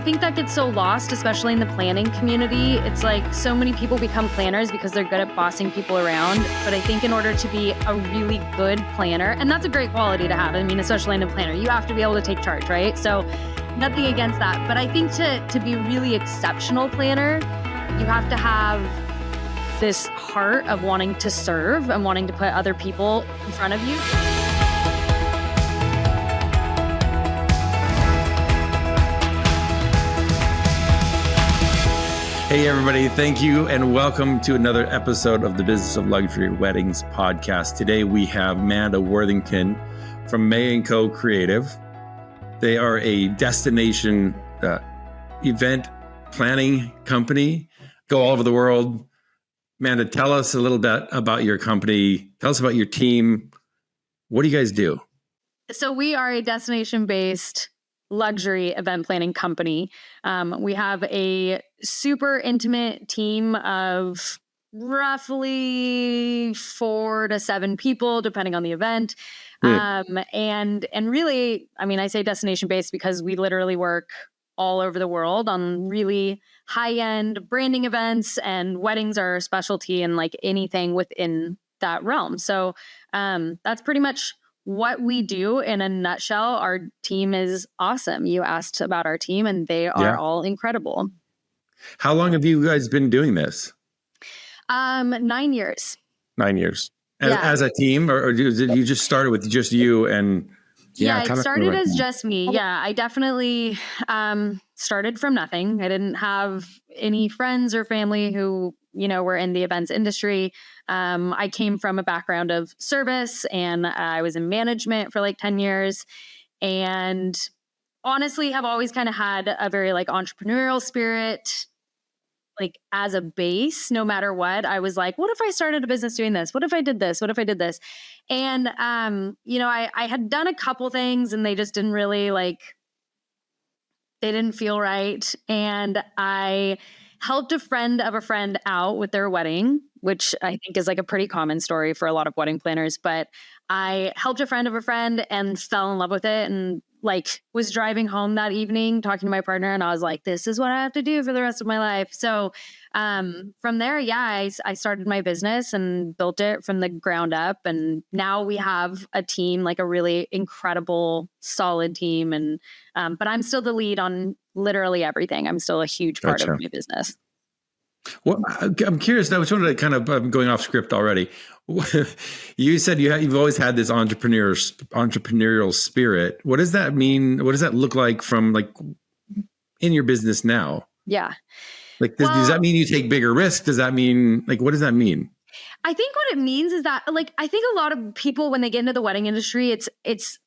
think that gets so lost, especially in the planning community. It's like so many people become planners because they're good at bossing people around. But I think in order to be a really good planner, and that's a great quality to have, I mean, especially in a planner, you have to be able to take charge, right? So nothing against that. But I think to be really exceptional planner, you have to have this heart of wanting to serve and wanting to put other people in front of you. Hey, everybody. Thank you and welcome to another episode of the Business of Luxury Weddings podcast. Today, we have Manda Worthington from Mae&Co Creative. They are a destination event planning company, go all over the world. Manda, tell us a little bit about your company. Tell us about your team. What do you guys do? So we are a destination-based luxury event planning company. We have a super intimate team of roughly 4 to 7 people, depending on the event. And really, I mean, I say destination-based because we literally work all over the world on really high-end branding events, and weddings are a specialty and like anything within that realm. So that's pretty much what we do in a nutshell. Our team is awesome. You asked about our team, and they are all incredible. How long have you guys been doing this? 9 years. 9 years. As a team, or did you just started with just you and... Yeah, it started as just me. Yeah, I definitely started from nothing. I didn't have any friends or family who, were in the events industry. I came from a background of service, and I was in management for like 10 years. And honestly, have always kind of had a very like entrepreneurial spirit, like as a base. No matter what, I was like, what if I started a business doing this? What if I did this? What if I did this? And, I had done a couple things and they just didn't really they didn't feel right. And I helped a friend of a friend out with their wedding, which I think is like a pretty common story for a lot of wedding planners. But I helped a friend of a friend and fell in love with it, and was driving home that evening talking to my partner, and I was like, this is what I have to do for the rest of my life. So from there, I started my business and built it from the ground up. And now we have a team, like a really incredible, solid team. And but I'm still the lead on literally everything. I'm still a huge part of my business. Well, I'm curious. I was wondering, kind of going off script already. You said you've always had this entrepreneurial spirit. What does that mean? What does that look like from in your business now? Yeah. Does that mean you take bigger risks? Does that mean what does that mean? I think what it means is that I think a lot of people, when they get into the wedding industry, it's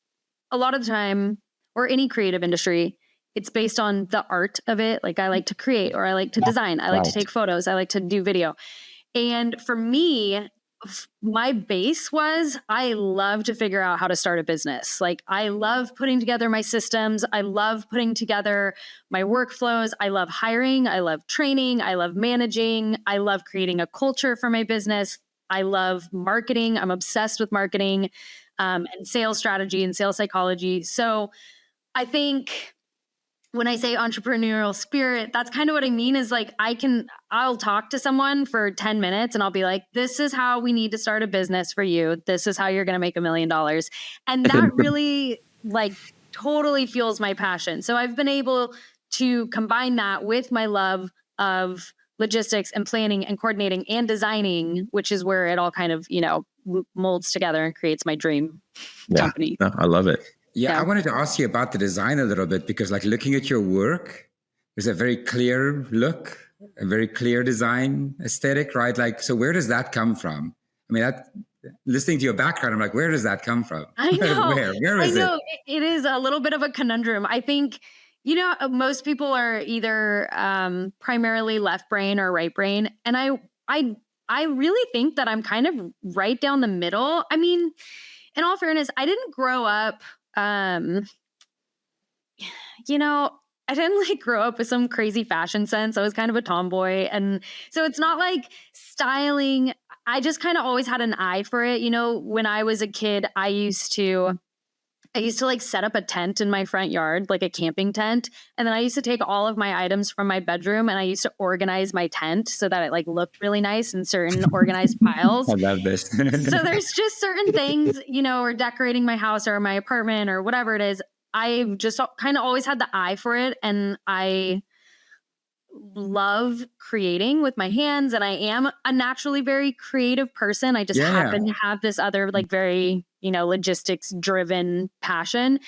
a lot of the time, or any creative industry, it's based on the art of it. Like, I like to create, or I like to design. I like to take photos. I like to do video. And for me, my base was I love to figure out how to start a business. I love putting together my systems. I love putting together my workflows. I love hiring. I love training. I love managing. I love creating a culture for my business. I love marketing. I'm obsessed with marketing and sales strategy and sales psychology. So I think when I say entrepreneurial spirit, that's kind of what I mean is I'll talk to someone for 10 minutes and I'll be like, this is how we need to start a business for you. This is how you're going to make $1 million. And that really totally fuels my passion. So I've been able to combine that with my love of logistics and planning and coordinating and designing, which is where it all kind of, molds together and creates my dream company. No, I love it. Yeah, I wanted to ask you about the design a little bit, because looking at your work, there's a very clear look, a very clear design aesthetic, right? So where does that come from? I mean, listening to your background, I'm like, where does that come from? I know. Where is it? It is a little bit of a conundrum. I think, most people are either primarily left brain or right brain. And I really think that I'm kind of right down the middle. I mean, in all fairness, I didn't grow up I didn't grow up with some crazy fashion sense. I was kind of a tomboy. And so it's not styling. I just kind of always had an eye for it. When I was a kid, I used to I used to like set up a tent in my front yard, like a camping tent. And then I used to take all of my items from my bedroom and I used to organize my tent so that it like looked really nice in certain organized piles. I love this. So there's just certain things, you know, or decorating my house or my apartment or whatever it is. I've just kind of always had the eye for it. And I love creating with my hands. And I am a naturally very creative person. I just happen to have this other like very, you know, logistics driven passion.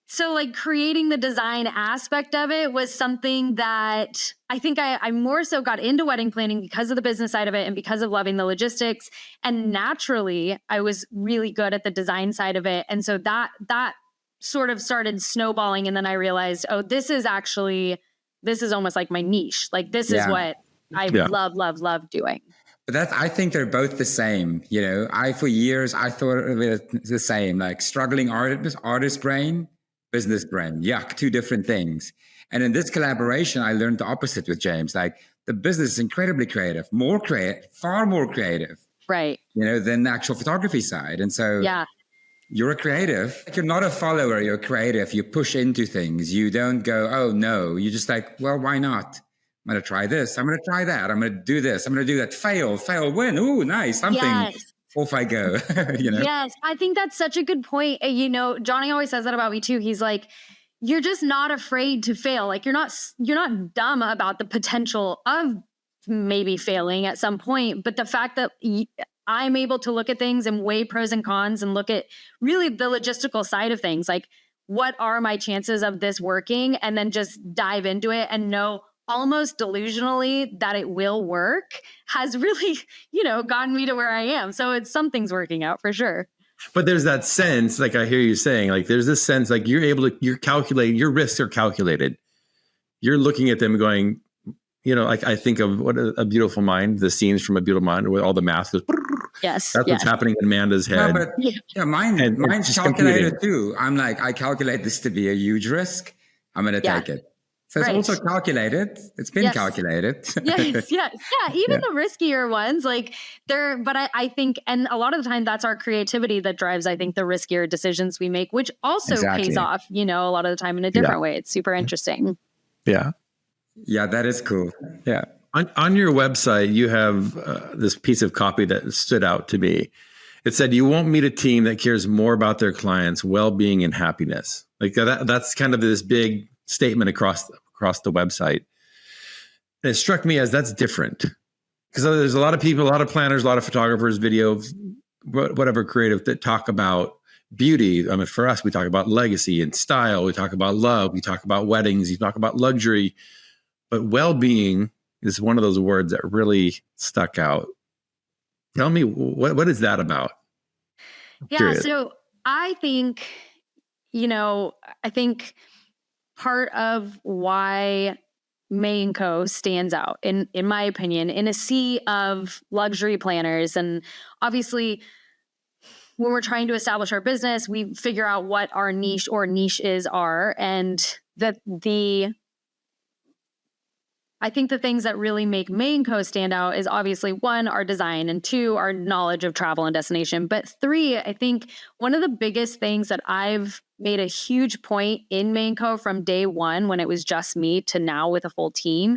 So like creating the design aspect of it was something that I think I more so got into wedding planning because of the business side of it and because of loving the logistics. And naturally, I was really good at the design side of it. And so that sort of started snowballing. And then I realized, oh, this is almost like my niche. Like this is what I love doing. But I think they're both the same. You know, for years, I thought of it the same, like struggling artist brain, business brain. Yuck, two different things. And in this collaboration, I learned the opposite with James. Like the business is incredibly creative, far more creative. Right. You know, than the actual photography side. And so you're a creative. You're not a follower, you're a creative. You push into things. You don't go, oh no. You're just like, well, why not? I'm going to try this. I'm going to try that. I'm going to do this. I'm going to do that. Fail, win. Ooh, nice. Something. Yes. Off I go. You know? Yes. I think that's such a good point. You know, Johnny always says that about me too. He's like, you're just not afraid to fail. Like you're not dumb about the potential of maybe failing at some point. But the fact that I'm able to look at things and weigh pros and cons and look at really the logistical side of things. Like what are my chances of this working? And then just dive into it and know almost delusionally that it will work has really, you know, gotten me to where I am. So something's working out for sure. But there's that sense, like I hear you saying, like there's this sense like you're calculating, your risks are calculated. You're looking at them going, you know, like I think of what a Beautiful Mind, the scenes from A Beautiful Mind where all the math goes. Yes. That's what's happening in Amanda's head. No, but mine's calculated too. I'm like, I calculate this to be a huge risk. I'm going to take it. So it's also calculated. It's been calculated. Yes. Yeah. Even the riskier ones, like but I think, and a lot of the time that's our creativity that drives, I think, the riskier decisions we make, which also pays off, you know, a lot of the time in a different way. It's super interesting. Yeah. Yeah, that is cool. Yeah. On your website, you have this piece of copy that stood out to me. It said, you won't meet a team that cares more about their clients' well-being and happiness. Like that's kind of this big statement across the website. And it struck me as that's different. Because there's a lot of people, a lot of planners, a lot of photographers, video, whatever creative that talk about beauty. I mean, for us, we talk about legacy and style. We talk about love. We talk about weddings. We talk about luxury. But well-being is one of those words that really stuck out. Tell me, what is that about? So I think, you know, part of why Mae&Co stands out, in my opinion, in a sea of luxury planners. And obviously, when we're trying to establish our business, we figure out what our niche or niches are. And I think the things that really make Mae&Co stand out is obviously 1, our design, and 2, our knowledge of travel and destination. But 3, I think one of the biggest things that I've made a huge point in Mae&Co from day one, when it was just me, to now with a full team,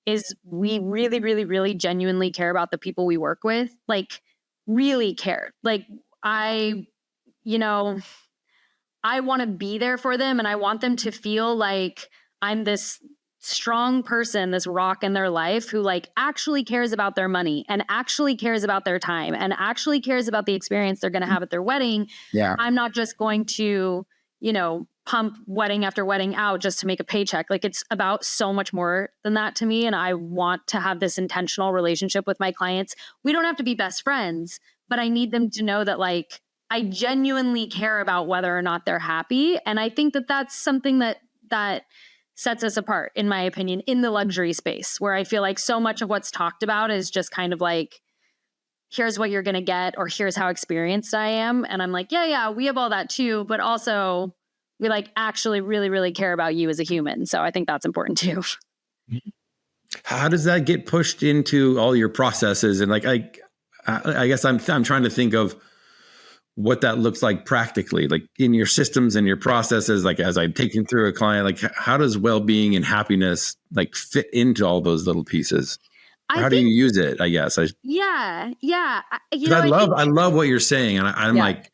is we really, really, really genuinely care about the people we work with. Like really care. Like I want to be there for them, and I want them to feel like I'm this strong person, this rock in their life who like actually cares about their money and actually cares about their time and actually cares about the experience they're going to have at their wedding. Yeah. I'm not just going to, you know, pump wedding after wedding out just to make a paycheck. Like it's about so much more than that to me. And I want to have this intentional relationship with my clients. We don't have to be best friends, but I need them to know that like I genuinely care about whether or not they're happy. And I think that that's something that sets us apart, in my opinion, in the luxury space, where I feel like so much of what's talked about is just kind of like, here's what you're going to get, or here's how experienced I am. And I'm like, yeah, we have all that too. But also we like actually really, really care about you as a human. So I think that's important too. How does that get pushed into all your processes? And like, I guess I'm trying to think of what that looks like practically, like in your systems and your processes, like as I'm taking through a client, like how does well-being and happiness like fit into all those little pieces? How do you use it? I guess. Yeah. I love what you're saying. And I'm like,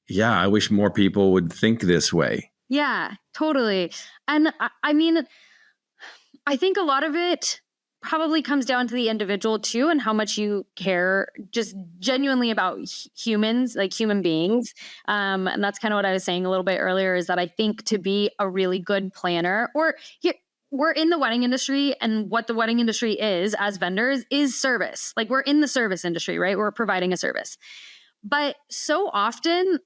yeah, I wish more people would think this way. Yeah, totally. And I mean, I think a lot of it probably comes down to the individual too, and how much you care just genuinely about humans, like human beings. And that's kind of what I was saying a little bit earlier, is that I think to be a really good planner, we're in the wedding industry, and what the wedding industry is as vendors is service. Like we're in the service industry, right? We're providing a service. But so often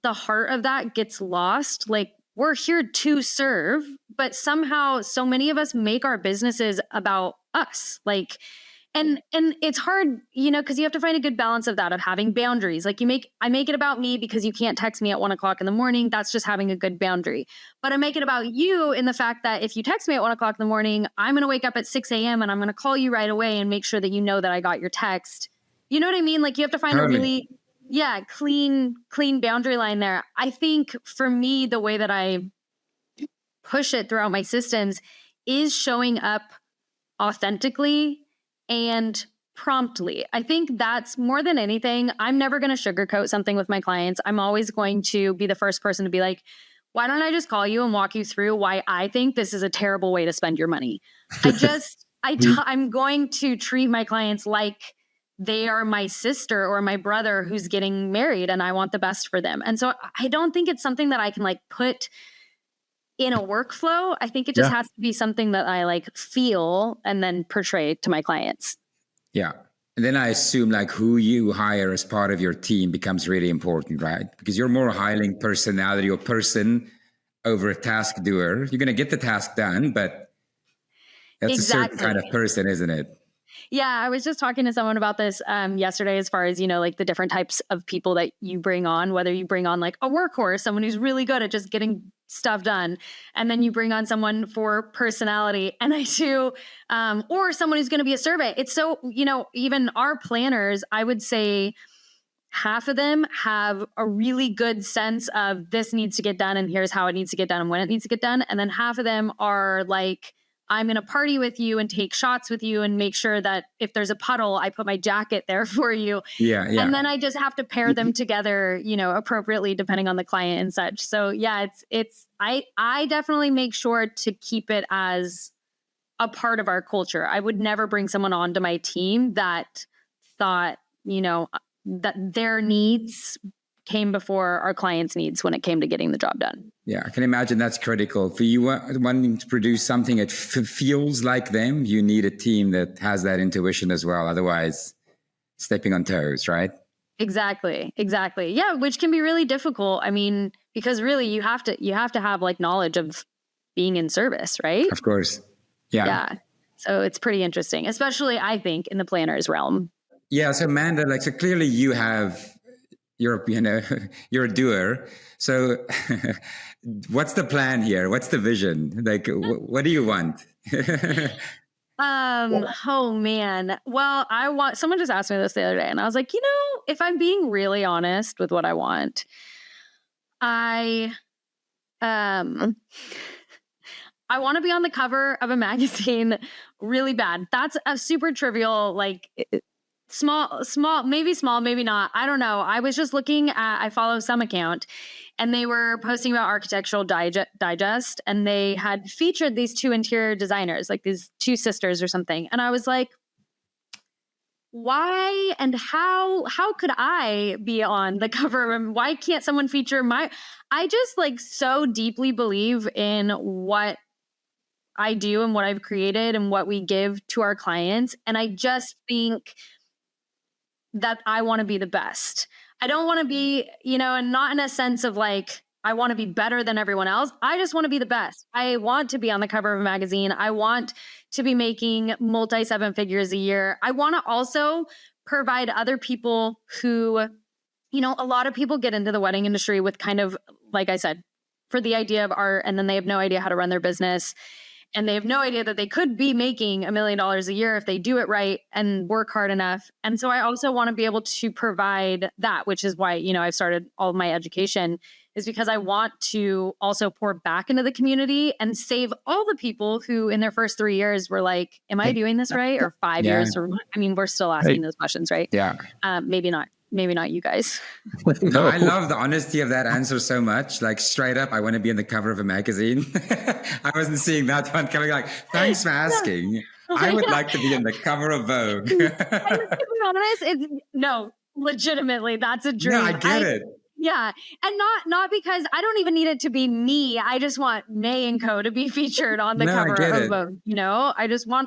the heart of that gets lost. Like we're here to serve, but somehow so many of us make our businesses about us. Like, and it's hard, because you have to find a good balance of that, of having boundaries. Like I make it about me because you can't text me at 1:00 in the morning. That's just having a good boundary. But I make it about you in the fact that if you text me at 1:00 in the morning, I'm going to wake up at 6 a.m. and I'm going to call you right away and make sure that you know that I got your text. You know what I mean? Like you have to find a really clean boundary line there. I think for me, the way that I push it throughout my systems is showing up authentically and promptly. I think that's more than anything. I'm never going to sugarcoat something with my clients. I'm always going to be the first person to be like, why don't I just call you and walk you through why I think this is a terrible way to spend your money? I'm going to treat my clients like they are my sister or my brother who's getting married, and I want the best for them. And so I don't think it's something that I can like put in a workflow. I think it just has to be something that I like feel and then portray to my clients. Yeah. And then I assume like who you hire as part of your team becomes really important, right? Because you're more hiring personality or person over a task doer. You're going to get the task done, but that's a certain kind of person, isn't it? Yeah, I was just talking to someone about this yesterday, as far as, like the different types of people that you bring on, whether you bring on like a workhorse, someone who's really good at just getting stuff done, and then you bring on someone for personality, and or someone who's going to be a survey. It's so, even our planners, I would say half of them have a really good sense of this needs to get done, and here's how it needs to get done and when it needs to get done. And then half of them are like, I'm going to party with you and take shots with you and make sure that if there's a puddle, I put my jacket there for you. Yeah. And then I just have to pair them together, appropriately depending on the client and such. So yeah, I definitely make sure to keep it as a part of our culture. I would never bring someone onto my team that thought, that their needs came before our clients' needs when it came to getting the job done. Yeah, I can imagine that's critical. For you wanting to produce something that feels like them, you need a team that has that intuition as well. Otherwise, stepping on toes, right? Exactly. Yeah, which can be really difficult. I mean, because really you have to have like knowledge of being in service, right? Of course. Yeah. So it's pretty interesting, especially I think in the planner's realm. Yeah. So Manda, so clearly you're a doer. So what's the plan here? What's the vision? Like, what do you want? Oh man. Well, someone just asked me this the other day, and I was like, if I'm being really honest with what I want, I want to be on the cover of a magazine really bad. That's a super trivial, like small, maybe not. I don't know. I was just looking I follow some account, and they were posting about Architectural Digest, and they had featured these two interior designers, like these two sisters or something. And I was like, why and how could I be on the cover? Why can't someone feature I just like so deeply believe in what I do and what I've created and what we give to our clients. And I just think that I want to be the best. I don't want to be, and not in a sense of like, I want to be better than everyone else. I just want to be the best. I want to be on the cover of a magazine. I want to be making multi-7 figures a year. I want to also provide other people who, a lot of people get into the wedding industry with kind of, like I said, for the idea of art, and then they have no idea how to run their business. and they have no idea that they could be making $1 million a year if they do it right and work hard enough. And so I also want to be able to provide that, which is why, I've started all of my education, is because I want to also pour back into the community and save all the people who in their first 3 years were like, am I doing this right? Or 5 years? Or we're still asking those questions, right? Yeah. Maybe not you guys. No, I love the honesty of that answer so much. Like straight up, I want to be on the cover of a magazine. I wasn't seeing that one coming. Like, thanks for asking. I would like to be on the cover of Vogue. To be honest, no, legitimately, that's a dream. No, I get it. Yeah. And not because I don't even need it to be me. I just want Mae&Co to be featured on the cover of Vogue.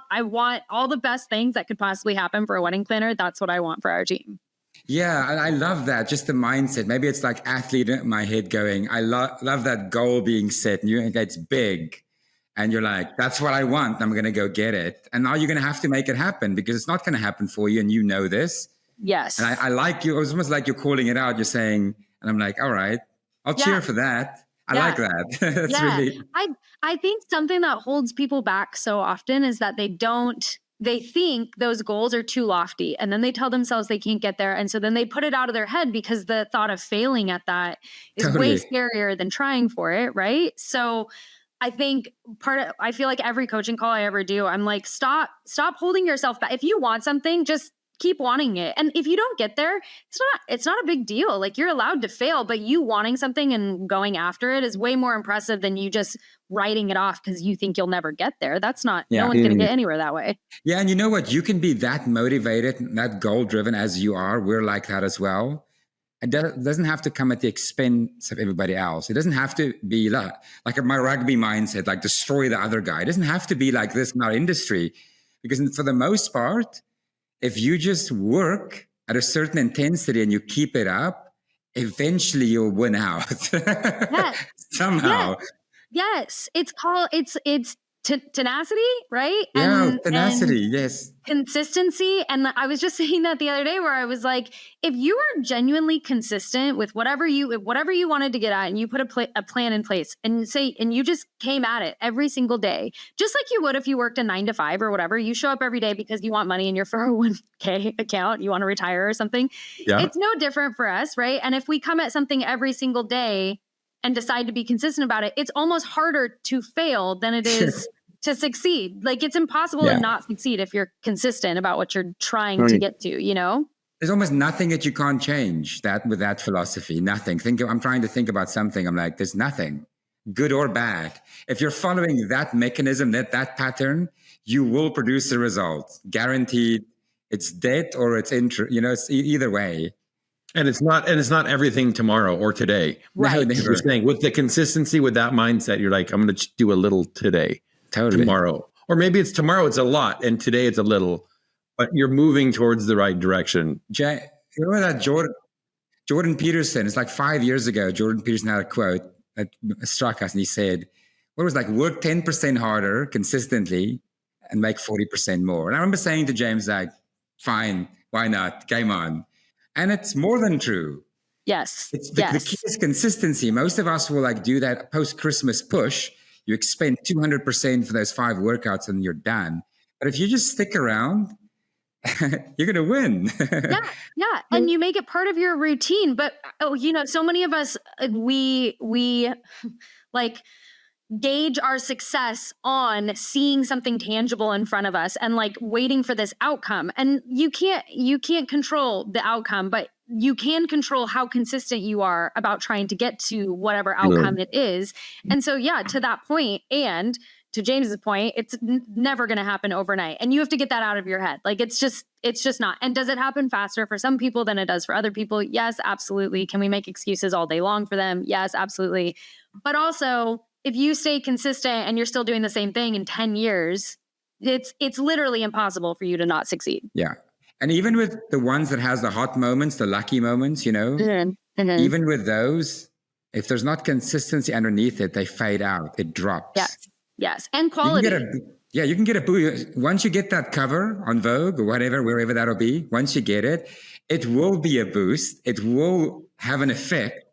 I want all the best things that could possibly happen for a wedding planner. That's what I want for our team. Yeah, I love that. Just the mindset. Maybe it's like athlete in my head going, I love that goal being set. And it's big. And you're like, that's what I want. I'm going to go get it. And now you're going to have to make it happen because it's not going to happen for you. And you know this. Yes. And I like you. It was almost like you're calling it out. You're saying, and I'm like, all right, I'll cheer for that. I like that. That's really. I think something that holds people back so often is that they think those goals are too lofty, and then they tell themselves they can't get there. And so then they put it out of their head because the thought of failing at that is way scarier than trying for it. Right. So I think I feel like every coaching call I ever do, I'm like, stop holding yourself back. If you want something, just keep wanting it. And if you don't get there, it's not a big deal. Like, you're allowed to fail, but you wanting something and going after it is way more impressive than you just writing it off because you think you'll never get there. That's no one's going to get anywhere that way. Yeah. And you know what? You can be that motivated, that goal driven as you are. We're like that as well. It doesn't have to come at the expense of everybody else. It doesn't have to be like my rugby mindset, like destroy the other guy. It doesn't have to be like this in our industry, because for the most part, if you just work at a certain intensity and you keep it up, eventually you'll win out. Somehow. Yes. It's called, it's tenacity, right? Yeah, tenacity, yes. Consistency. And I was just saying that the other day where I was like, if you are genuinely consistent with whatever you wanted to get at, and you put a plan in place and you just came at it every single day, just like you would if you worked a 9 to 5 or whatever, you show up every day because you want money in your 401k account, you want to retire or something. Yeah. It's no different for us, right? And if we come at something every single day and decide to be consistent about it, it's almost harder to fail than it is to succeed. Like, it's impossible to not succeed if you're consistent about what you're trying to get to, There's almost nothing that you can't change with that philosophy. Nothing. I'm trying to think about something. I'm like, there's nothing, good or bad. If you're following that mechanism, that pattern, you will produce a result. Guaranteed. It's debt or it's it's either way. And it's not everything tomorrow or today. Right. No, you're saying with the consistency, with that mindset, you're like, I'm going to do a little today, tomorrow. Or maybe it's tomorrow, it's a lot, and today it's a little, but you're moving towards the right direction. Jay, you remember that Jordan Peterson, it's like 5 years ago, Jordan Peterson had a quote that struck us, and he said, work 10% harder consistently and make 40% more. And I remember saying to James, like, fine, why not? Game on. And it's more than true. Yes. The key is consistency. Most of us will do that post-Christmas push. You expend 200% for those 5 workouts and you're done. But if you just stick around, you're going to win. Yeah. And you make it part of your routine. But, so many of us, we gauge our success on seeing something tangible in front of us and waiting for this outcome. And you can't control the outcome, but you can control how consistent you are about trying to get to whatever outcome it is. And so, to that point, and to James's point, it's never going to happen overnight. And you have to get that out of your head. It's just not. And does it happen faster for some people than it does for other people? Yes, absolutely. Can we make excuses all day long for them? Yes, absolutely. But also, if you stay consistent and you're still doing the same thing in 10 years, it's literally impossible for you to not succeed. Yeah. And even with the ones that has the hot moments, the lucky moments, even with those, if there's not consistency underneath it, they fade out. It drops. Yes. And quality. You can get a boost. Once you get that cover on Vogue or whatever, wherever that'll be, once you get it, it will be a boost. It will have an effect,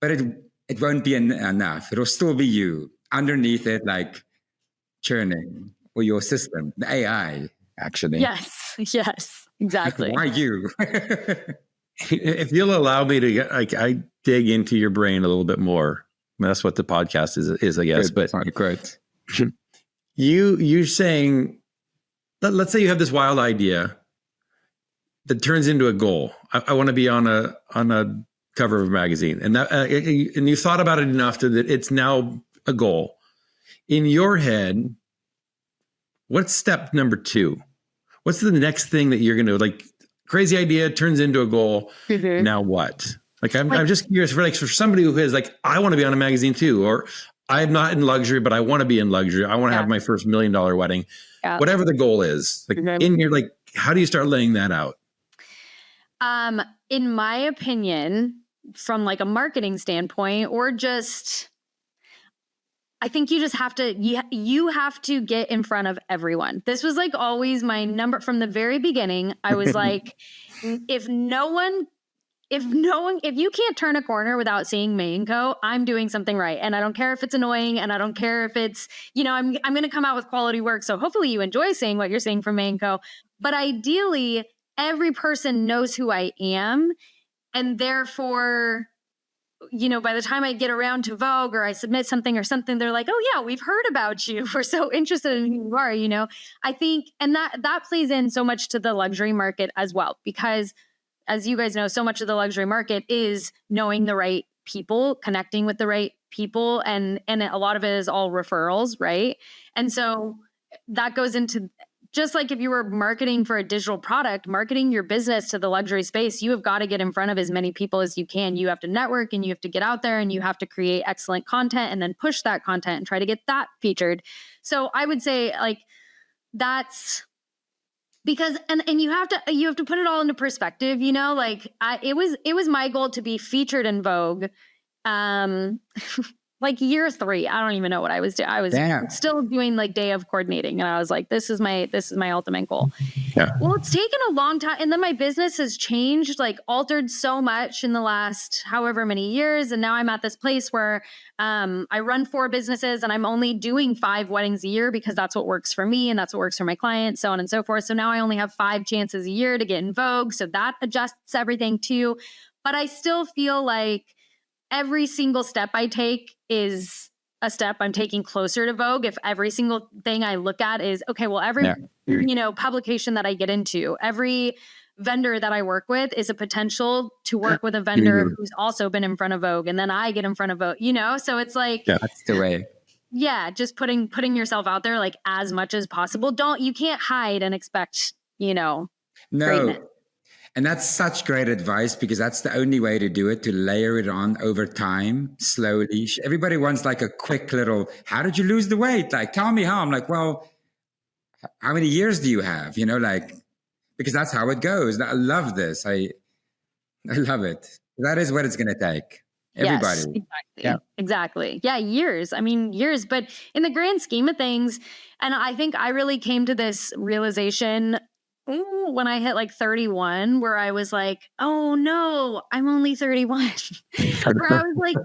but it won't be enough. It'll still be you underneath it, churning, or your system, the AI, actually. Yes, exactly. Why you? If you'll allow me to get, like, I dig into your brain a little bit more. I mean, that's what the podcast is, I guess. Good. But Great. you're saying, let's say you have this wild idea that turns into a goal. I want to be on a cover of a magazine, and that and you thought about it enough that it's now a goal. In your head, what's step number 2? What's the next thing that you're going to, like, crazy idea turns into a goal. Mm-hmm. Now what? Like, I'm just curious for somebody who is like, I want to be on a magazine too, or I'm not in luxury, but I want to be in luxury. I want to have my first $1 million wedding. Yeah. Whatever the goal is, like in your, like, how do you start laying that out? In my opinion, from like a marketing standpoint, or just, I think you just have to, you have to get in front of everyone. This was like always my number from the very beginning. I was like, if you can't turn a corner without seeing Mae&Co, I'm doing something right. And I don't care if it's annoying, and I don't care if it's, I'm going to come out with quality work. So hopefully you enjoy seeing what you're seeing from Mae&Co. But ideally, every person knows who I am. And therefore, by the time I get around to Vogue or I submit something or something, they're like, oh yeah, we've heard about you. We're so interested in who you are, I think, and that plays in so much to the luxury market as well, because as you guys know, so much of the luxury market is knowing the right people, connecting with the right people. And a lot of it is all referrals, right? And so that goes into, just like if you were marketing for a digital product, marketing your business to the luxury space, you have got to get in front of as many people as you can. You have to network, and you have to get out there, and you have to create excellent content, and then push that content and try to get that featured. So I would say, like, that's because, and you have to put it all into perspective, it was my goal to be featured in Vogue. Like year 3, I don't even know what I was doing. I was still doing like day of coordinating, and I was like, this is my ultimate goal. Yeah. Well, it's taken a long time, and then my business has changed, like altered so much in the last however many years, and now I'm at this place where I run 4 businesses, and I'm only doing 5 weddings a year because that's what works for me and that's what works for my clients, so on and so forth. So now I only have 5 chances a year to get in Vogue, so that adjusts everything too. But I still feel like every single step I take is a step I'm taking closer to Vogue. If every single thing I look at is, okay, well, every, publication that I get into, every vendor that I work with is a potential to work with a vendor who's also been in front of Vogue, and then I get in front of Vogue, so it's like, that's the way. Yeah. Just putting yourself out there, like, as much as possible. You can't hide and expect, no. Greatness. And that's such great advice, because that's the only way to do it, to layer it on over time, slowly. Everybody wants like a quick little, how did you lose the weight? Like, tell me how. I'm like, well, how many years do you have? Because that's how it goes. I love this. I love it. That is what it's going to take. Everybody. Yes, exactly. Yeah, years. I mean, years. But in the grand scheme of things, and I think I really came to this realization when I hit like 31, where I was like, oh no, I'm only 31. Where I was like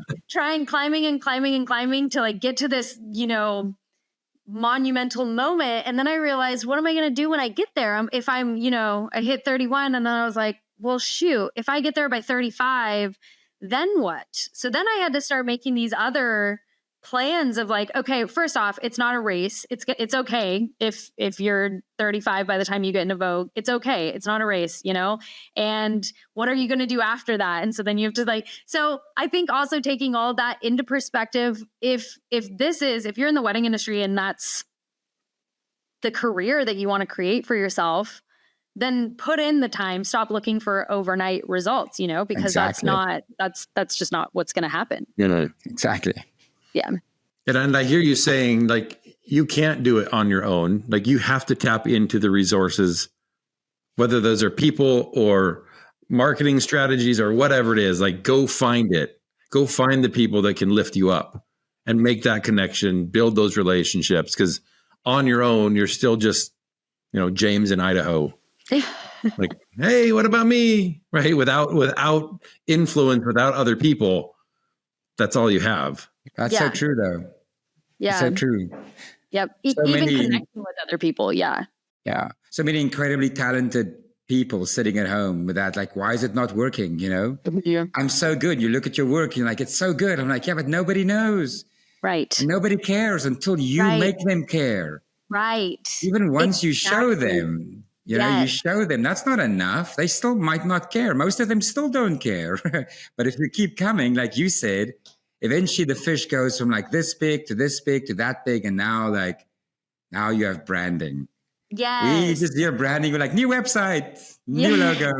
climbing to like get to this, monumental moment. And then I realized, what am I going to do when I get there? I hit 31, and then I was like, well, shoot, if I get there by 35, then what? So then I had to start making these other plans of like, okay, first off, it's not a race. It's okay if you're 35 by the time you get into Vogue. It's okay. It's not a race, and what are you going to do after that? And so then you have to so I think also taking all that into perspective, if you're in the wedding industry and that's the career that you want to create for yourself, then put in the time, stop looking for overnight results, because exactly. that's just not what's going to happen. Exactly. Yeah. And I hear you saying, like, you can't do it on your own. Like, you have to tap into the resources, whether those are people or marketing strategies or whatever it is. Like, go find it. Go find the people that can lift you up and make that connection, build those relationships. Because on your own, you're still just, James in Idaho. Like, hey, what about me? Right? Without influence, without other people, that's all you have. That's so true, though. Yeah. So true. Yep. So Even many, connecting with other people. Yeah. yeah. So many incredibly talented people sitting at home with that. Like, why is it not working? You know, Yeah. I'm so good. You look at your work, you're like, it's so good. I'm like, yeah, but nobody knows. Right. And nobody cares until you make them care. Right. Even once you show them, you know, you show them, that's not enough. They still might not care. Most of them still don't care. But if you keep coming, like you said, eventually the fish goes from like this big to this big to that big. And now you have branding. Yes. We just hear branding. We're like, new website, new logo.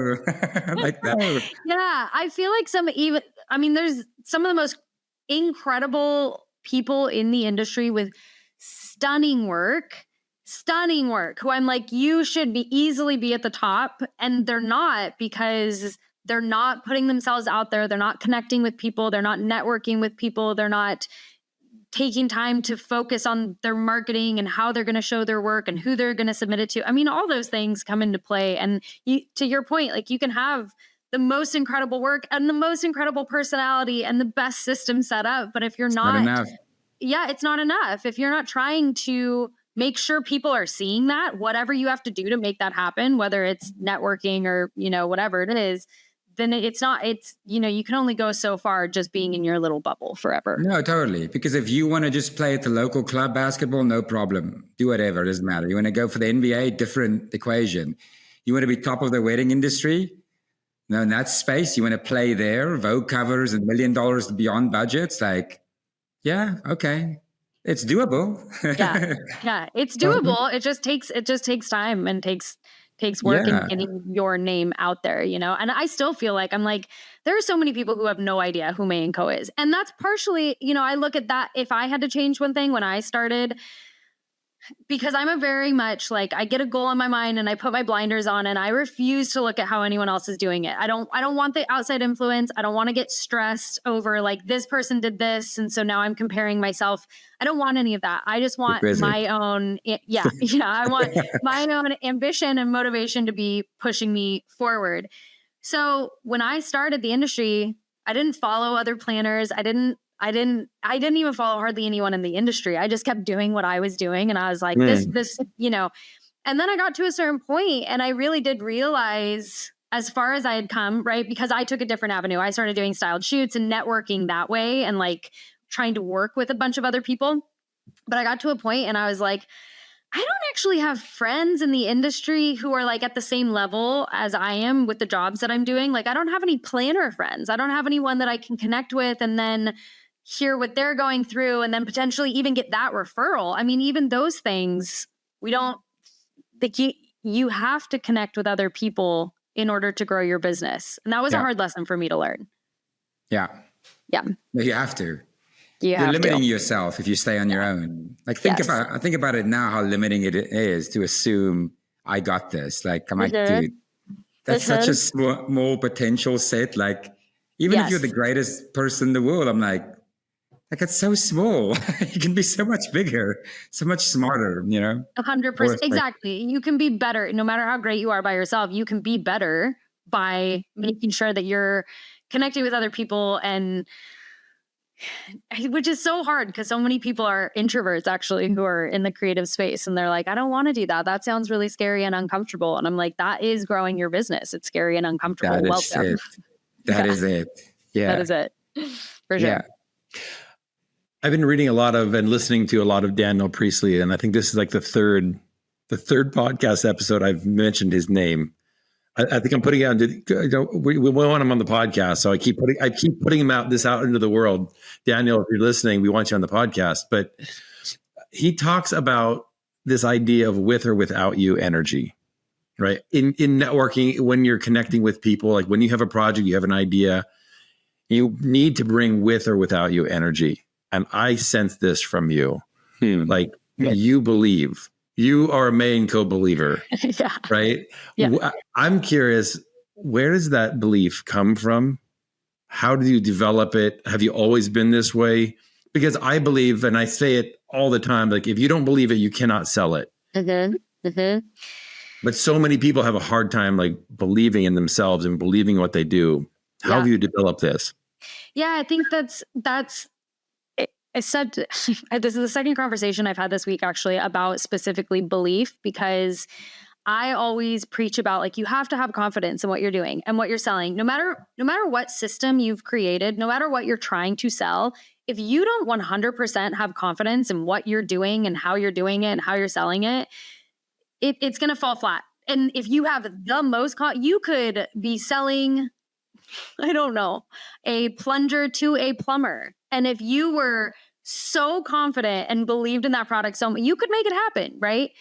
Like that. Yeah. I feel like there's some of the most incredible people in the industry with stunning work, who I'm like, you should easily be at the top. And they're not, because they're not putting themselves out there. They're not connecting with people. They're not networking with people. They're not taking time to focus on their marketing and how they're going to show their work and who they're going to submit it to. I mean, all those things come into play. And to your point, like, you can have the most incredible work and the most incredible personality and the best system set up, but if you're not enough. Yeah, it's not enough. If you're not trying to make sure people are seeing that, whatever you have to do to make that happen, whether it's networking or, whatever it is, then you can only go so far just being in your little bubble forever. No, totally. Because if you want to just play at the local club basketball, no problem. Do whatever, it doesn't matter. You want to go for the NBA, different equation. You want to be top of the wedding industry? No, in that space, you want to play there, Vogue covers and $1 million beyond budgets, like, yeah, okay. It's doable. Yeah, it's doable. It just takes time and takes work and getting your name out there, And I still feel like there are so many people who have no idea who Mae&Co is. And that's partially, I look at that. If I had to change one thing when I started, because I'm a very much like, I get a goal in my mind and I put my blinders on and I refuse to look at how anyone else is doing it. I don't want the outside influence. I don't want to get stressed over like, this person did this, and so now I'm comparing myself. I don't want any of that. I just want my own. I want my own ambition and motivation to be pushing me forward. So when I started the industry, I didn't follow other planners. I didn't even follow hardly anyone in the industry. I just kept doing what I was doing. And I was like, this, and then I got to a certain point and I really did realize, as far as I had come, right? Because I took a different avenue. I started doing styled shoots and networking that way and like trying to work with a bunch of other people. But I got to a point and I was like, I don't actually have friends in the industry who are like at the same level as I am with the jobs that I'm doing. Like, I don't have any planner friends. I don't have anyone that I can connect with and then hear what they're going through and then potentially even get that referral. I mean, even those things, we don't think you have to connect with other people in order to grow your business. And that was a hard lesson for me to learn. Yeah. Yeah. You have to. You're limiting yourself if you stay on your own. Like think about it now, how limiting it is to assume I got this. Like, I'm like, dude, that's such a small potential set. Like, even if you're the greatest person in the world, I'm like it's so small. You can be so much bigger, so much smarter, 100%. Exactly. You can be better. No matter how great you are by yourself, you can be better by making sure that you're connecting with other people, and which is so hard because so many people are introverts actually who are in the creative space and they're like, I don't want to do that. That sounds really scary and uncomfortable. And I'm like, that is growing your business. It's scary and uncomfortable. That is it. Yeah. That is it. For sure. Yeah. I've been reading a lot of and listening to a lot of Daniel Priestley, and I think this is like the third podcast episode I've mentioned his name. I think I'm putting it out. We want him on the podcast, so I keep putting him out into the world. Daniel, if you're listening, we want you on the podcast. But he talks about this idea of with or without you energy, right? In networking, when you're connecting with people, like when you have a project, you have an idea, you need to bring with or without you energy. And I sense this from you. You believe. You are a Mae&Co believer, right? Yeah. I'm curious, where does that belief come from? How do you develop it? Have you always been this way? Because I believe, and I say it all the time, like if you don't believe it, you cannot sell it. Mm-hmm. Mm-hmm. But so many people have a hard time like believing in themselves and believing what they do. How do you develop this? Yeah, I think this is the second conversation I've had this week actually about specifically belief, because I always preach about like, you have to have confidence in what you're doing and what you're selling, no matter what system you've created, no matter what you're trying to sell. If you don't 100% have confidence in what you're doing and how you're doing it and how you're selling it, it's going to fall flat. And if you have the most, you could be selling, I don't know, a plunger to a plumber. And if you were so confident and believed in that product so much, you could make it happen, right?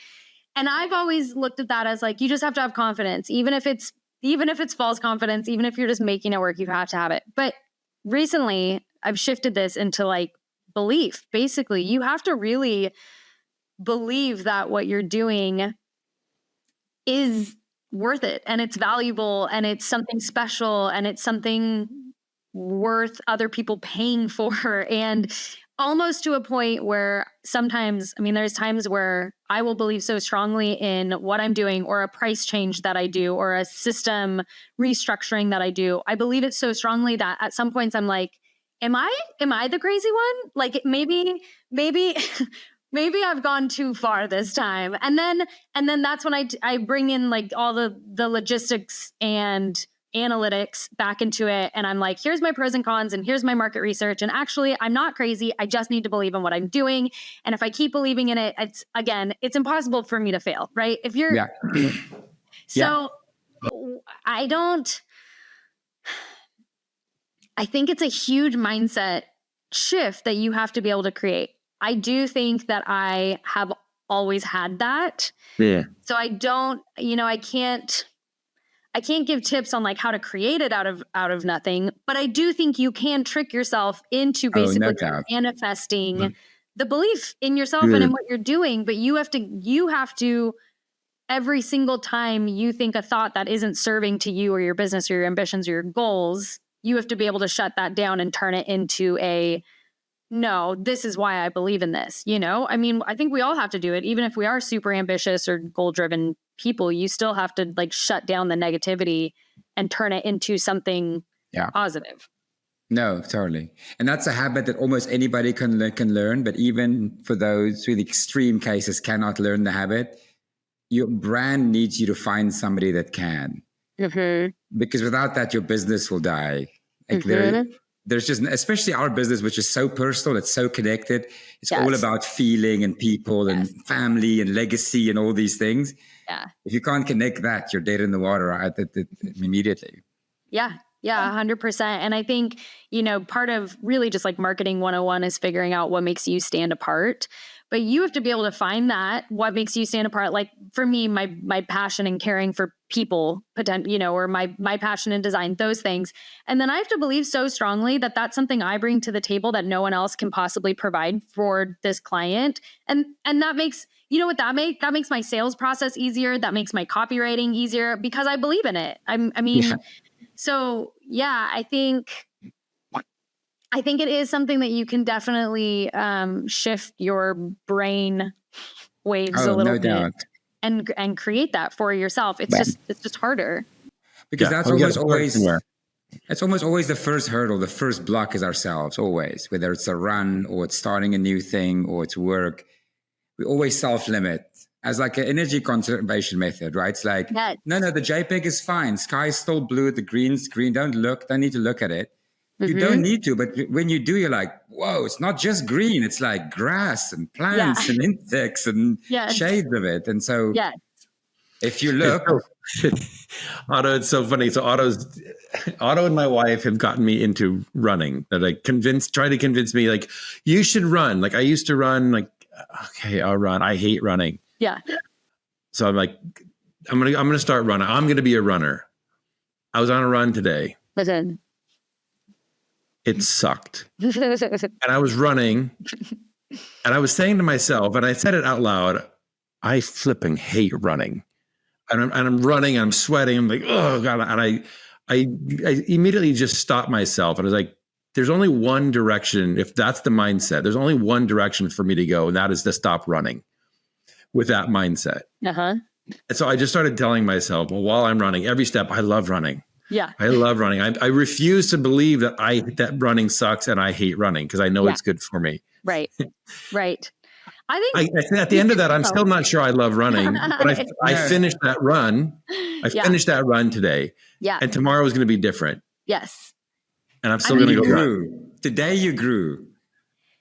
And I've always looked at that as like, you just have to have confidence, even if it's false confidence, even if you're just making it work, you have to have it. But recently I've shifted this into like belief. Basically, you have to really believe that what you're doing is worth it and it's valuable and it's something special and it's something worth other people paying for. And almost to a point where sometimes, I mean, there's times where I will believe so strongly in what I'm doing or a price change that I do or a system restructuring that I do. I believe it so strongly that at some points I'm like, am I the crazy one? Like maybe I've gone too far this time. And then that's when I bring in like all the logistics and analytics back into it. And I'm like, here's my pros and cons and here's my market research. And actually I'm not crazy. I just need to believe in what I'm doing. And if I keep believing in it, it's impossible for me to fail, right? If you're, so I think it's a huge mindset shift that you have to be able to create. I do think that I have always had that. Yeah. So I don't, I can't give tips on like how to create it out of nothing, but I do think you can trick yourself into basically manifesting the belief in yourself and in what you're doing. But you have to every single time you think a thought that isn't serving to you or your business or your ambitions or your goals, you have to be able to shut that down and turn it into no, this is why I believe in this. I mean, I think we all have to do it. Even if we are super ambitious or goal-driven people, you still have to like shut down the negativity and turn it into something positive. No, totally. And that's a habit that almost anybody can learn. But even for those who, the extreme cases, cannot learn the habit, your brand needs you to find somebody that can. Mm-hmm. Because without that, your business will die. Like there's just, especially our business, which is so personal, it's so connected. It's all about feeling and people and family and legacy and all these things. Yeah. If you can't connect that, you're dead in the water immediately. Yeah. Yeah, 100%. And I think, part of really just like marketing 101 is figuring out what makes you stand apart. But you have to be able to find that, what makes you stand apart. Like for me, my passion in caring for people, or my passion in design, those things. And then I have to believe so strongly that that's something I bring to the table that no one else can possibly provide for this client. And that makes, that makes my sales process easier. That makes my copywriting easier because I believe in it. So yeah, I think it is something that you can definitely shift your brain waves a little bit and create that for yourself. It's just harder. Because that's almost always the first hurdle, the first block is ourselves, always, whether it's a run or it's starting a new thing or it's work. We always self-limit as like an energy conservation method, right? It's like, no, the JPEG is fine. Sky is still blue. The green's green. Don't need to look at it. You don't need to, but when you do, you're like, whoa, it's not just green. It's like grass and plants and insects and shades of it. And so if you look... Otto, it's so funny. So Otto and my wife have gotten me into running. They're like trying to convince me like, you should run. Like I used to run, like, okay, I'll run. I hate running. Yeah. So I'm like, I'm going to start running. I'm going to be a runner. I was on a run today. Listen. It sucked. And I was running and I was saying to myself, and I said it out loud, I flipping hate running. And I'm running, I'm sweating. I'm like, oh God. And I immediately just stopped myself. And I was like, there's only one direction. If that's the mindset, there's only one direction for me to go. And that is to stop running with that mindset. Uh-huh. And so I just started telling myself, well, while I'm running, every step, I love running. Yeah. I love running. I refuse to believe that running sucks and I hate running because I know it's good for me. Right. Right. I think at the end of that, I'm still not sure I love running, but I finished that run. I finished that run today. Yeah. And tomorrow is going to be different. Yes. And I'm still going to go run. Today you grew.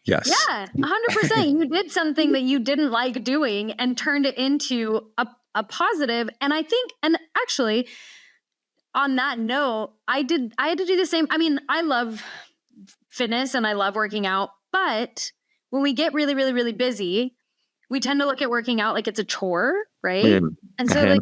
Yes. Yeah. 100%. You did something that you didn't like doing and turned it into a positive. And I think, and actually on that note, I had to do the same. I mean, I love fitness and I love working out, but when we get really, really, really busy, we tend to look at working out like it's a chore, right? And so like,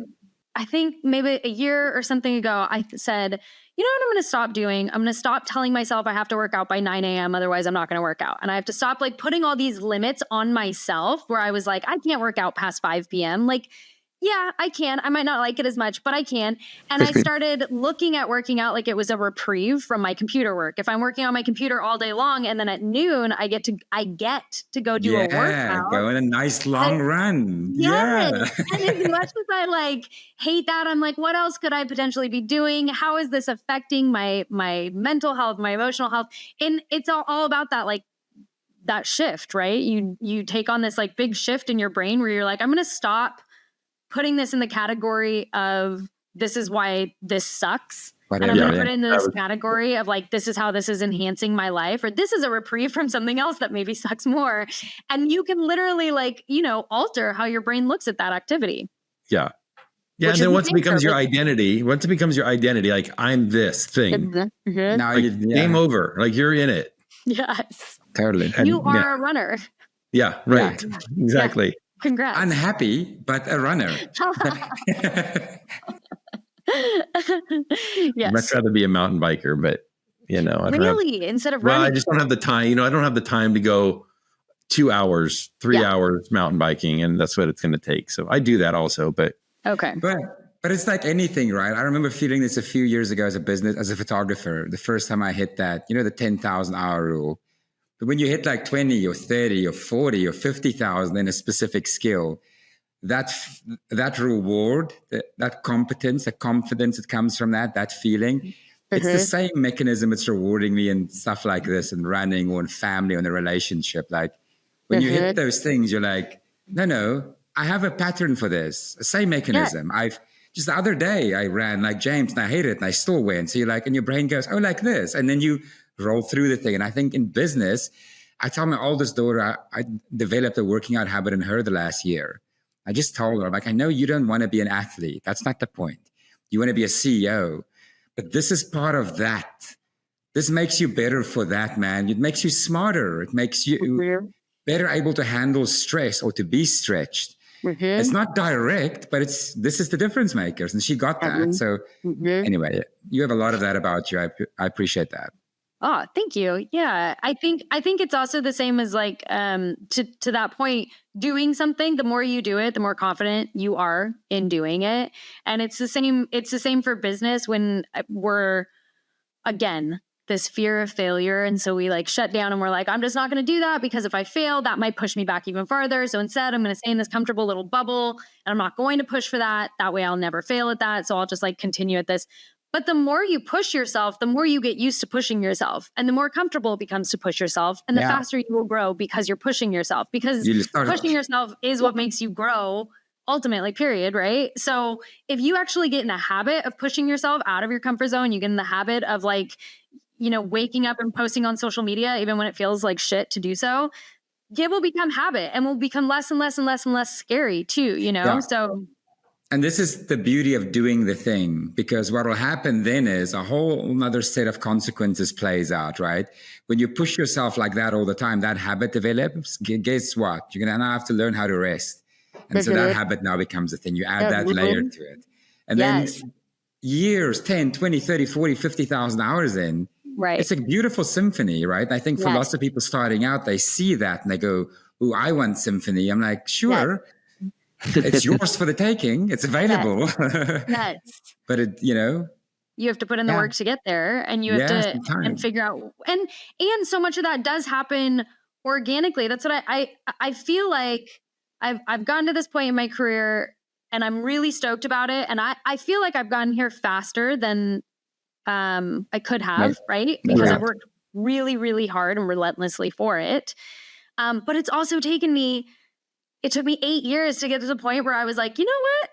I think maybe a year or something ago, I said, you know what I'm going to stop doing? I'm going to stop telling myself I have to work out by 9 a.m. Otherwise, I'm not going to work out. And I have to stop like putting all these limits on myself where I was like, I can't work out past 5 p.m. Like, yeah, I can. I might not like it as much, but I can. And I started looking at working out like it was a reprieve from my computer work. If I'm working on my computer all day long and then at noon I get to go do a workout. Go on a nice long run. Yeah. And as much as I like hate that, I'm like, what else could I potentially be doing? How is this affecting my mental health, my emotional health? And it's all about that, like that shift, right? You take on this like big shift in your brain where you're like, I'm going to stop putting this in the category of this is why this sucks. And I'm going to put it in this category of like, this is how this is enhancing my life, or this is a reprieve from something else that maybe sucks more. And you can literally like, alter how your brain looks at that activity. Yeah. Yeah. And then once it becomes your identity, like I'm this thing. Now game over. Like you're in it. Yes. Totally. And you are a runner. Yeah. Right. Yeah. Exactly. Yeah. Congrats. Unhappy, but a runner. Yes. I'd much rather be a mountain biker, but instead of running. Well, I just don't have the time. I don't have the time to go 2 hours, 3 hours mountain biking, and that's what it's going to take. So I do that also, but okay. But it's like anything, right? I remember feeling this a few years ago as a photographer. The first time I hit that, the 10,000 hour rule. But when you hit like 20 or 30 or 40 or 50,000 in a specific skill, that reward, that competence, the confidence that comes from that feeling, it's the same mechanism it's rewarding me and stuff like this and running or in family or in a relationship. Like when you hit those things, you're like, no, I have a pattern for this. The same mechanism. Just the other day I ran like James and I hated it and I still went. So you're like, and your brain goes, oh, like this. And then you roll through the thing. And I think in business, I tell my oldest daughter, I developed a working out habit in her the last year. I just told her, I'm like, I know you don't want to be an athlete. That's not the point. You want to be a CEO. But this is part of that. This makes you better for that, man. It makes you smarter. It makes you better able to handle stress or to be stretched. It's not direct, but this is the difference makers. And she got that. So anyway, you have a lot of that about you. I appreciate that. Oh, thank you. Yeah. I think it's also the same as like, to that point, doing something, the more you do it, the more confident you are in doing it. And it's the same for business when we're, again, this fear of failure. And so we like shut down and we're like, I'm just not going to do that because if I fail, that might push me back even farther. So instead I'm going to stay in this comfortable little bubble and I'm not going to push for that. That way I'll never fail at that. So I'll just like continue at this. But the more you push yourself, the more you get used to pushing yourself and the more comfortable it becomes to push yourself and the faster you will grow because you're pushing yourself, because pushing yourself is what makes you grow ultimately, period. Right. So if you actually get in a habit of pushing yourself out of your comfort zone, you get in the habit of like, waking up and posting on social media, even when it feels like shit to do so, it will become habit and will become less and less and less and less scary too, So. And this is the beauty of doing the thing, because what will happen then is a whole other set of consequences plays out, right? When you push yourself like that all the time, that habit develops. Guess what? You're going to now have to learn how to rest. And so that habit now becomes a thing. You add that layer to it. And then years, 10, 20, 30, 40, 50,000 hours in, it's a beautiful symphony, right? I think for lots of people starting out, they see that and they go, ooh, I want symphony. I'm like, sure. It's yours for the taking. It's available. Yes. But you have to put in the work to get there, and you have to and figure out, and so much of that does happen organically. That's what I feel like I've gotten to this point in my career and I'm really stoked about it. And I feel like I've gotten here faster than I could have, right? Because I've worked really, really hard and relentlessly for it. But it's also it took me 8 years to get to the point where I was like, you know what?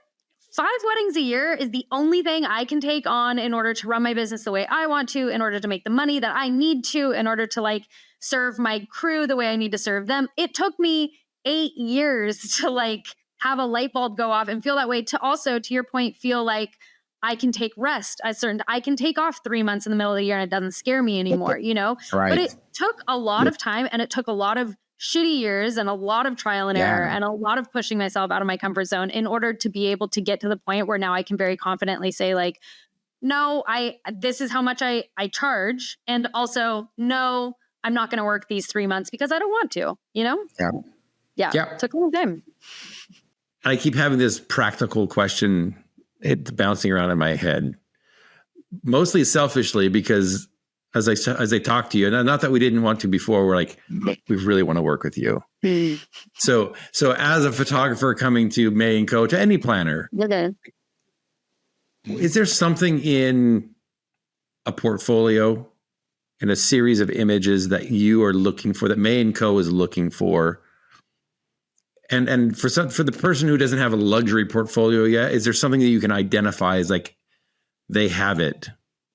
5 weddings a year is the only thing I can take on in order to run my business the way I want to, in order to make the money that I need to, in order to like serve my crew the way I need to serve them. It took me 8 years to like have a light bulb go off and feel that way, to also, to your point, feel like I can take rest. I can take off 3 months in the middle of the year and it doesn't scare me anymore, you know? Right. But it took a lot of time, and it took a lot of shitty years and a lot of trial and error and a lot of pushing myself out of my comfort zone in order to be able to get to the point where now I can very confidently say like, no, this is how much I charge. And also, no, I'm not going to work these 3 months because I don't want to, you know? Yeah. It took a long time. I keep having this practical question. It's bouncing around in my head, mostly selfishly, because as I talk to you, and not that we didn't want to before, we're like, we really want to work with you. So as a photographer coming to Mae&Co, to any planner, is there something in a portfolio, in a series of images that you are looking for, that Mae&Co is looking for? And for the person who doesn't have a luxury portfolio yet, is there something that you can identify as like they have it?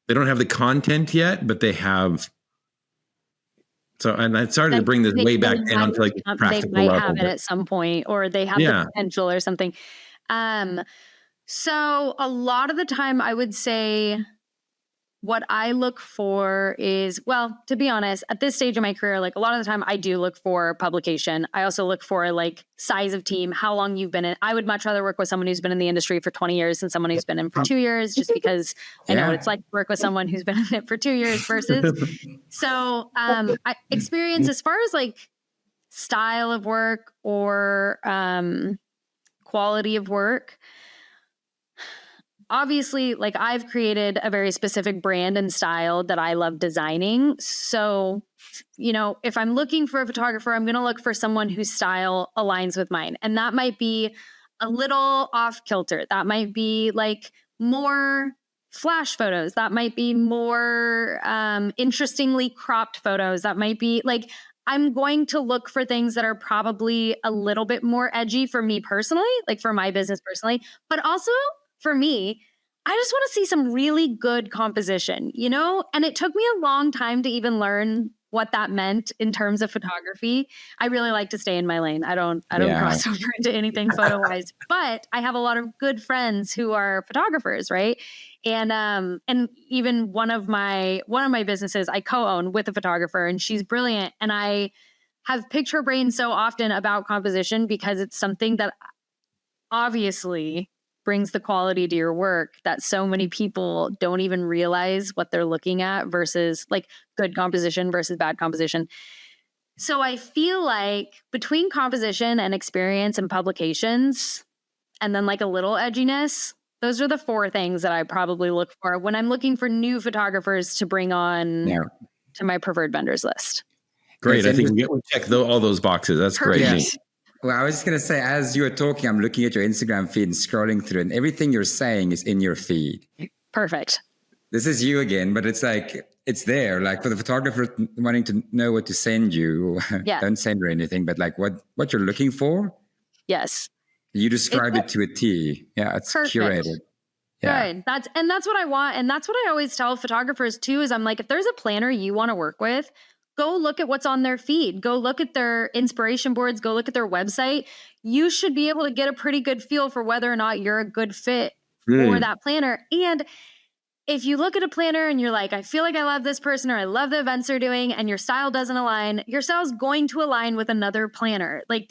They don't have the content yet, but they have. So, and I'm sorry to bring this way back down to like practical level. They might level, have it at some point, or they have the potential or something. So a lot of the time I would say what I look for is, well, to be honest, at this stage of my career, like a lot of the time I do look for publication. I also look for like size of team, how long you've been in. I would much rather work with someone who's been in the industry for 20 years than someone who's been in for 2 years, just because I know what it's like to work with someone who's been in it for 2 years versus. So experience as far as like style of work or quality of work. Obviously, like I've created a very specific brand and style that I love designing. So, you know, if I'm looking for a photographer, I'm going to look for someone whose style aligns with mine. And that might be a little off kilter. That might be like more flash photos. That might be more interestingly cropped photos. That might be like, I'm going to look for things that are probably a little bit more edgy for me personally, like for my business personally, but also for me, I just want to see some really good composition, you know? And it took me a long time to even learn what that meant in terms of photography. I really like to stay in my lane. I don't cross over into anything photo-wise, but I have a lot of good friends who are photographers, right? And even one of my businesses I co-own with a photographer, and she's brilliant. And I have picked her brain so often about composition because it's something that obviously brings the quality to your work that so many people don't even realize what they're looking at versus like good composition versus bad composition. So I feel like between composition and experience and publications, and then like a little edginess, those are the 4 things that I probably look for when I'm looking for new photographers to bring on to my preferred vendors list. Great. I think we check all those boxes. That's Perfect. Great. Well, I was just going to say, as you were talking, I'm looking at your Instagram feed and scrolling through, and everything you're saying is in your feed. Perfect. This is you again, but it's like, it's there. Like for the photographer wanting to know what to send you, don't send her anything, but like what you're looking for. Yes. You describe it to a T. Yeah, it's perfect. Curated. Yeah. Good. That's what I want. And that's what I always tell photographers too, is I'm like, if there's a planner you want to work with, go look at what's on their feed. Go look at their inspiration boards. Go look at their website. You should be able to get a pretty good feel for whether or not you're a good fit for that planner. And if you look at a planner and you're like, I feel like I love this person or I love the events they're doing, and your style doesn't align, your style is going to align with another planner. Like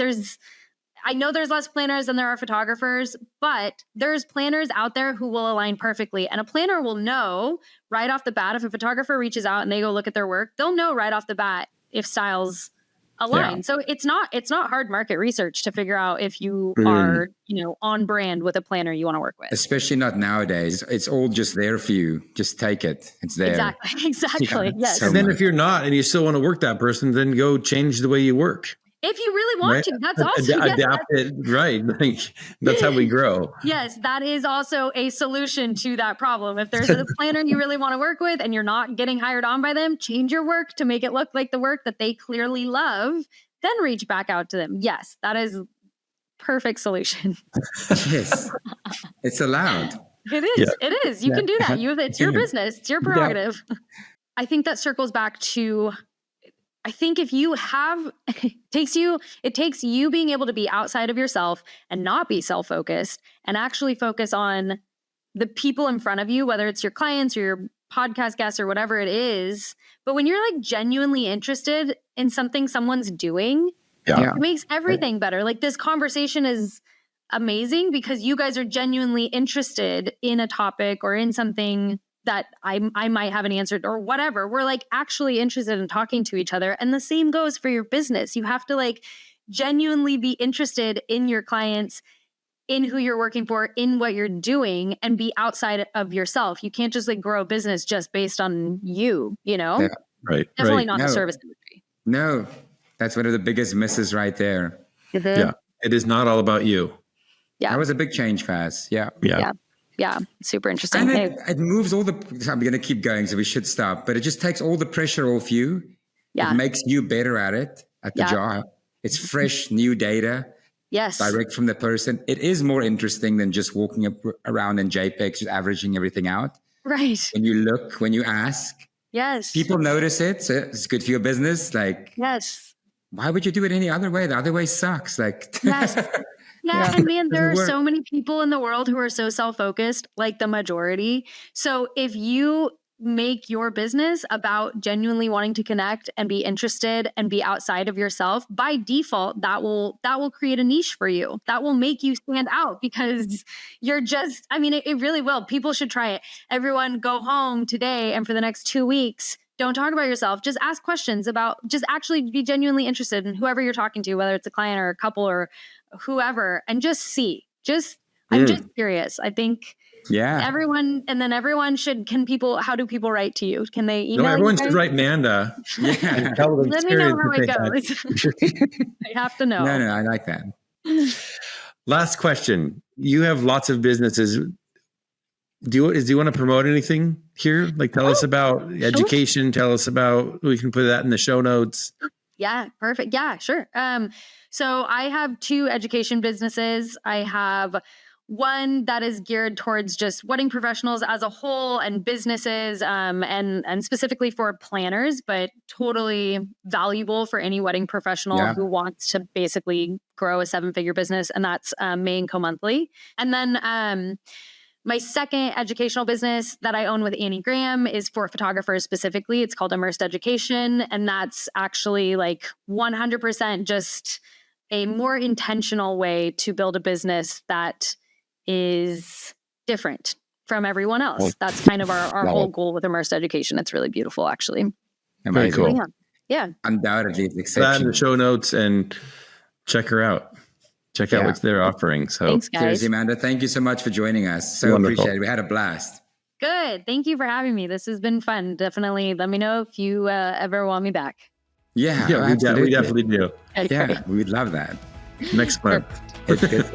I know there's less planners than there are photographers, but there's planners out there who will align perfectly. And a planner will know right off the bat, if a photographer reaches out and they go look at their work, they'll know right off the bat if styles align. Yeah. So it's not hard market research to figure out if you are, on brand with a planner you want to work with. Especially not nowadays. It's all just there for you. Just take it. It's there. Exactly. Yeah, yes. And then if you're not and you still want to work that person, then go change the way you work. If you really want Right? to, that's also Adapt it, right? Like, that's how we grow. Yes, that is also a solution to that problem. If there's a planner you really want to work with and you're not getting hired on by them, change your work to make it look like the work that they clearly love, then reach back out to them. Yes, that is perfect solution. Yes, it's allowed. It is. Yeah. It is. You can do that. It's your business. It's your prerogative. Yeah. I think that circles back to, I think if you have, it takes you being able to be outside of yourself and not be self-focused and actually focus on the people in front of you, whether it's your clients or your podcast guests or whatever it is. But when you're like genuinely interested in something someone's doing, it makes everything better. Like this conversation is amazing because you guys are genuinely interested in a topic or in something that I might have an answer or whatever. We're like actually interested in talking to each other. And the same goes for your business. You have to like genuinely be interested in your clients, in who you're working for, in what you're doing, and be outside of yourself. You can't just like grow a business just based on you, you know? Yeah, right. Definitely not the service industry. No, that's one of the biggest misses right there. Mm-hmm. Yeah. It is not all about you. Yeah. That was a big change, Faz. Yeah. Yeah. Super interesting. And it moves all the, I'm going to keep going, so we should stop, but it just takes all the pressure off you. Yeah. It makes you better at it, at the job. It's fresh, new data. Yes. Direct from the person. It is more interesting than just walking around in JPEGs, just averaging everything out. Right. When you look, when you ask. Yes. People notice it. So it's good for your business. Like, yes. Why would you do it any other way? The other way sucks. Like, yes. Yeah, and man, there are so many people in the world who are so self-focused, like the majority. So if you make your business about genuinely wanting to connect and be interested and be outside of yourself, by default, that will create a niche for you. That will make you stand out because you're just, I mean, it really will. People should try it. Everyone go home today and for the next 2 weeks, don't talk about yourself. Just ask questions about, just actually be genuinely interested in whoever you're talking to, whether it's a client or a couple or whoever, and just see. I'm just curious. I think everyone should, how do people write to you? Can they email? No, everyone should write Manda. Yeah. Let me know how it goes. I have to know. No, I like that. Last question. You have lots of businesses. Do you want to promote anything here? Like tell us about education. Tell us about, we can put that in the show notes. Yeah, perfect. Yeah, sure. So I have 2 education businesses. I have one that is geared towards just wedding professionals as a whole and businesses, and specifically for planners, but totally valuable for any wedding professional who wants to basically grow a 7-figure business. And that's Mae&Co Monthly. And then my second educational business that I own with Annie Graham is for photographers specifically. It's called Immersed Education. And that's actually like 100% just a more intentional way to build a business that is different from everyone else. That's kind of our whole goal with Immersed Education. It's really beautiful, actually. Very cool. Yeah. Undoubtedly, it's exceptional. Put that in the show notes and check her out. Check out what they're offering. So, thanks, guys. Seriously, Amanda, thank you so much for joining us. So appreciate it. We had a blast. Good. Thank you for having me. This has been fun. Definitely let me know if you ever want me back. Yeah, we definitely do. Yeah, we'd love that. Next month. Perfect.